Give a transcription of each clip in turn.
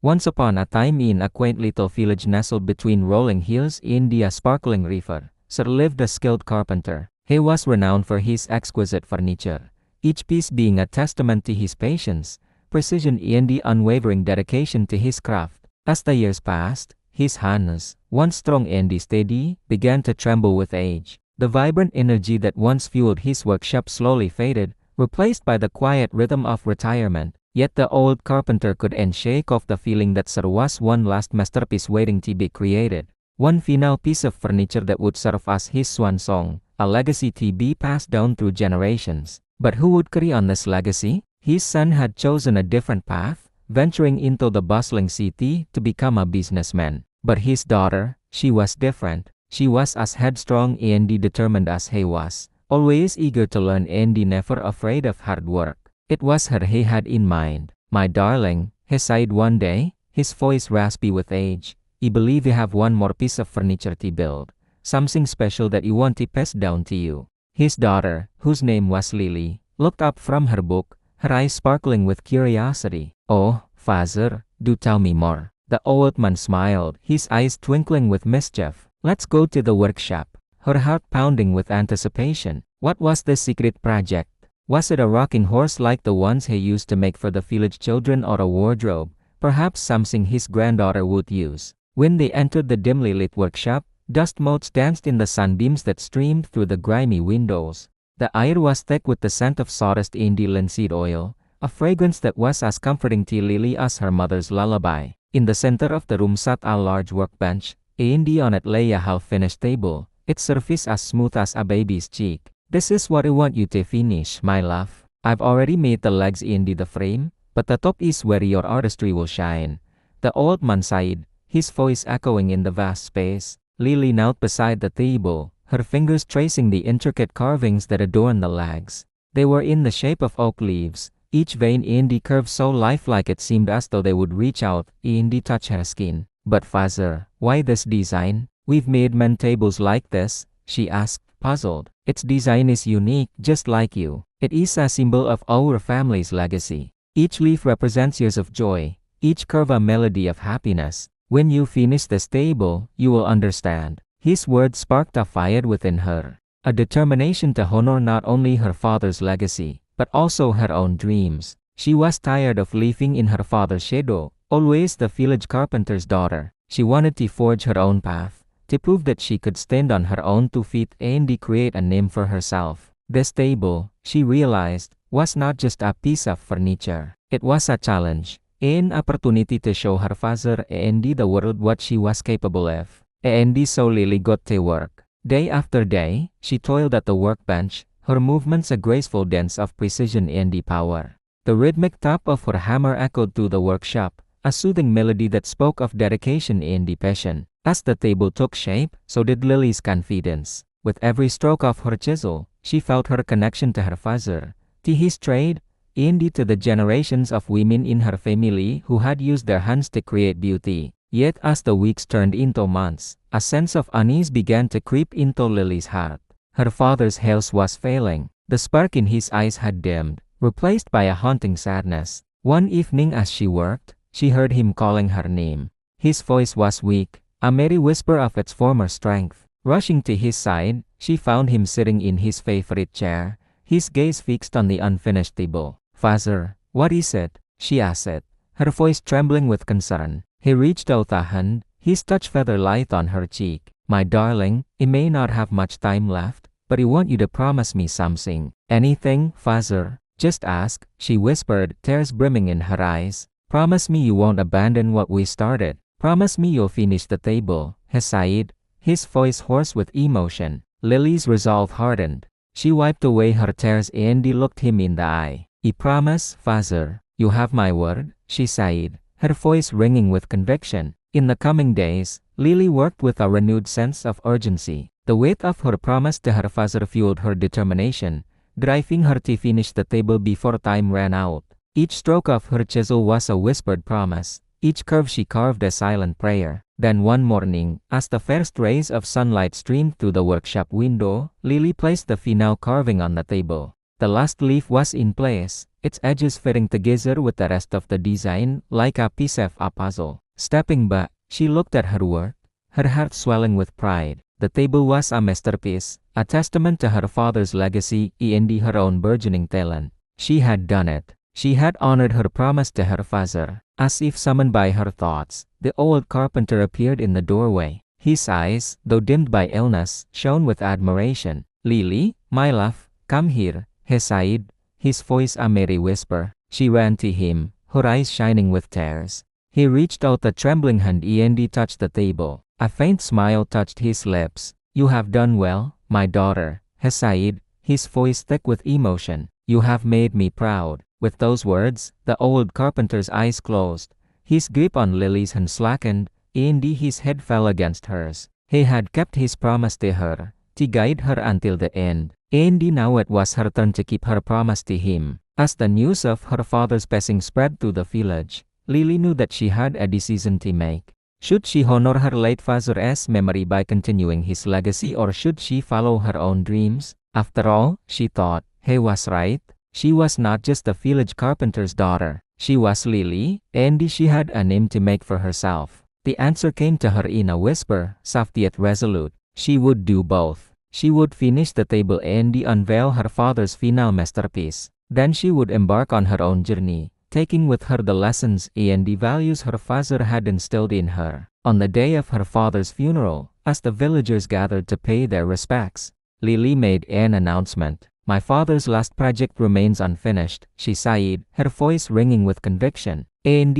Once upon a time in a quaint little village nestled between rolling hills in the sparkling river, there lived a skilled carpenter. He was renowned for his exquisite furniture, each piece being a testament to his patience, precision and the unwavering dedication to his craft. As the years passed, his hands, once strong and steady, began to tremble with age. The vibrant energy that once fueled his workshop slowly faded, replaced by the quiet rhythm of retirement. Yet the old carpenter couldn't shake off the feeling that there was one last masterpiece waiting to be created. One final piece of furniture that would serve as his swan song, a legacy to be passed down through generations. But who would carry on this legacy? His son had chosen a different path, venturing into the bustling city to become a businessman. But his daughter, she was different. She was as headstrong and determined as he was, always eager to learn and never afraid of hard work. It was her he had in mind. "My darling," he sighed one day, his voice raspy with age, "I believe you have one more piece of furniture to build, something special that you want to pass down to you." His daughter, whose name was Lily, looked up from her book, her eyes sparkling with curiosity. "Oh, father, do tell me more." The old man smiled, his eyes twinkling with mischief. "Let's go to the workshop." Her heart pounding with anticipation. What was the secret project? Was it a rocking horse like the ones he used to make for the village children, or a wardrobe, perhaps something his granddaughter would use? When they entered the dimly lit workshop, dust motes danced in the sunbeams that streamed through the grimy windows. The air was thick with the scent of sawdust and linseed oil, a fragrance that was as comforting to Lily as her mother's lullaby. In the center of the room sat a large workbench, and on it lay a half-finished table, its surface as smooth as a baby's cheek. "This is what I want you to finish, my love. I've already made the legs and the frame, but the top is where your artistry will shine." The old man sighed, his voice echoing in the vast space. Lily knelt beside the table, her fingers tracing the intricate carvings that adorned the legs. They were in the shape of oak leaves, each vein and curve so lifelike it seemed as though they would reach out and touch her skin. "But father, why this design? We've made men tables like this," she asked, puzzled. "Its design is unique, just like you. It is a symbol of our family's legacy. Each leaf represents years of joy, each curve a melody of happiness. When you finish this table, you will understand." His words sparked a fire within her, a determination to honor not only her father's legacy, but also her own dreams. She was tired of living in her father's shadow, always the village carpenter's daughter. She wanted to forge her own path, to prove that she could stand on her own 2 feet and create a name for herself. This table, she realized, was not just a piece of furniture. It was a challenge, an opportunity to show her father and the world what she was capable of. And so Lily got to work. Day after day, she toiled at the workbench, her movements a graceful dance of precision and power. The rhythmic tap of her hammer echoed through the workshop, a soothing melody that spoke of dedication and passion. As the table took shape, so did Lily's confidence. With every stroke of her chisel, she felt her connection to her father, to his trade, and to the generations of women in her family who had used their hands to create beauty. Yet as the weeks turned into months, a sense of unease began to creep into Lily's heart. Her father's health was failing. The spark in his eyes had dimmed, replaced by a haunting sadness. One evening as she worked, she heard him calling her name. His voice was weak, a merry whisper of its former strength. Rushing to his side, she found him sitting in his favorite chair, his gaze fixed on the unfinished table. "Father, what is it?" she asked, her voice trembling with concern. He reached out a hand, his touch feather light on her cheek. "My darling, I may not have much time left, but I want you to promise me something." "Anything, father? Just ask," she whispered, tears brimming in her eyes. "Promise me you won't abandon what we started. Promise me you'll finish the table," he sighed, his voice hoarse with emotion. Lily's resolve hardened. She wiped away her tears and looked him in the eye. "I promise, father. You have my word," she sighed, her voice ringing with conviction. In the coming days, Lily worked with a renewed sense of urgency. The weight of her promise to her father fueled her determination, driving her to finish the table before time ran out. Each stroke of her chisel was a whispered promise, each curve she carved a silent prayer. Then one morning, as the first rays of sunlight streamed through the workshop window, Lily placed the final carving on the table. The last leaf was in place, its edges fitting together with the rest of the design like a piece of a puzzle. Stepping back, she looked at her work, her heart swelling with pride. The table was a masterpiece, a testament to her father's legacy and her own burgeoning talent. She had done it. She had honored her promise to her father. As if summoned by her thoughts, the old carpenter appeared in the doorway. His eyes, though dimmed by illness, shone with admiration. "Lily, my love, come here," he said, his voice a merry whisper. She ran to him, her eyes shining with tears. He reached out a trembling hand and touched the table. A faint smile touched his lips. "You have done well, my daughter," he said, his voice thick with emotion. "You have made me proud." With those words, the old carpenter's eyes closed. His grip on Lily's hand slackened, and his head fell against hers. He had kept his promise to her, to guide her until the end. And now it was her turn to keep her promise to him. As the news of her father's passing spread through the village, Lily knew that she had a decision to make. Should she honor her late father's memory by continuing his legacy, or should she follow her own dreams? After all, she thought, he was right. She was not just the village carpenter's daughter. She was Lily, and she had a name to make for herself. The answer came to her in a whisper, soft yet resolute. She would do both. She would finish the table and unveil her father's final masterpiece. Then she would embark on her own journey, taking with her the lessons and the values her father had instilled in her. On the day of her father's funeral, as the villagers gathered to pay their respects, Lily made an announcement. "My father's last project remains unfinished," she said, her voice ringing with conviction. "And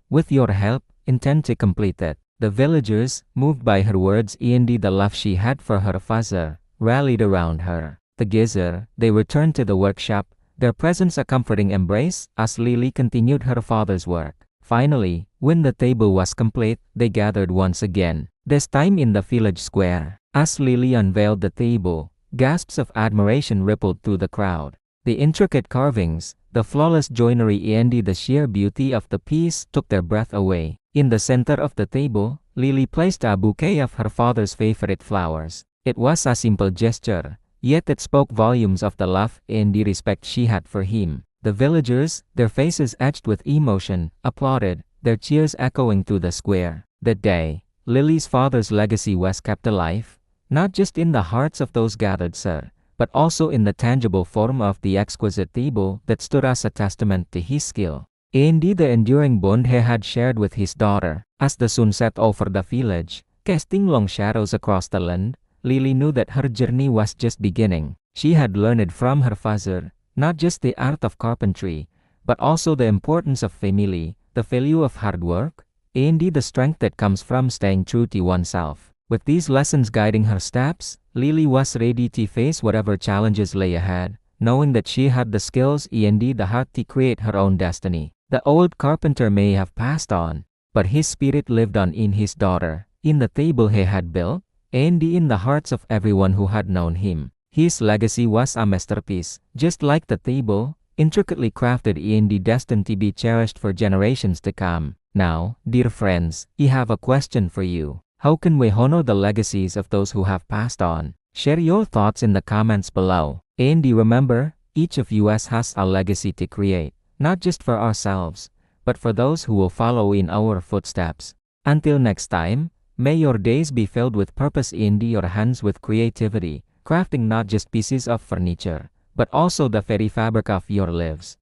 with your help, intend to complete it." The villagers, moved by her words and the love she had for her father, rallied around her. Together, they returned to the workshop, their presence a comforting embrace as Lily continued her father's work. Finally, when the table was complete, they gathered once again, this time in the village square. As Lily unveiled the table, gasps of admiration rippled through the crowd. The intricate carvings, the flawless joinery and the sheer beauty of the piece took their breath away. In the center of the table, Lily placed a bouquet of her father's favorite flowers. It was a simple gesture, yet it spoke volumes of the love and the respect she had for him. The villagers, their faces etched with emotion, applauded, their cheers echoing through the square. That day, Lily's father's legacy was kept alive, not just in the hearts of those gathered there, but also in the tangible form of the exquisite table that stood as a testament to his skill. And the enduring bond he had shared with his daughter. As the sun set over the village, casting long shadows across the land, Lily knew that her journey was just beginning. She had learned from her father, not just the art of carpentry, but also the importance of family, the value of hard work, and the strength that comes from staying true to oneself. With these lessons guiding her steps, Lily was ready to face whatever challenges lay ahead, knowing that she had the skills and the heart to create her own destiny. The old carpenter may have passed on, but his spirit lived on in his daughter, in the table he had built, and in the hearts of everyone who had known him. His legacy was a masterpiece, just like the table, intricately crafted and destined to be cherished for generations to come. Now, dear friends, I have a question for you. How can we honor the legacies of those who have passed on? Share your thoughts in the comments below. And remember, each of us has a legacy to create, not just for ourselves, but for those who will follow in our footsteps. Until next time, may your days be filled with purpose and your hands with creativity, crafting not just pieces of furniture, but also the very fabric of your lives.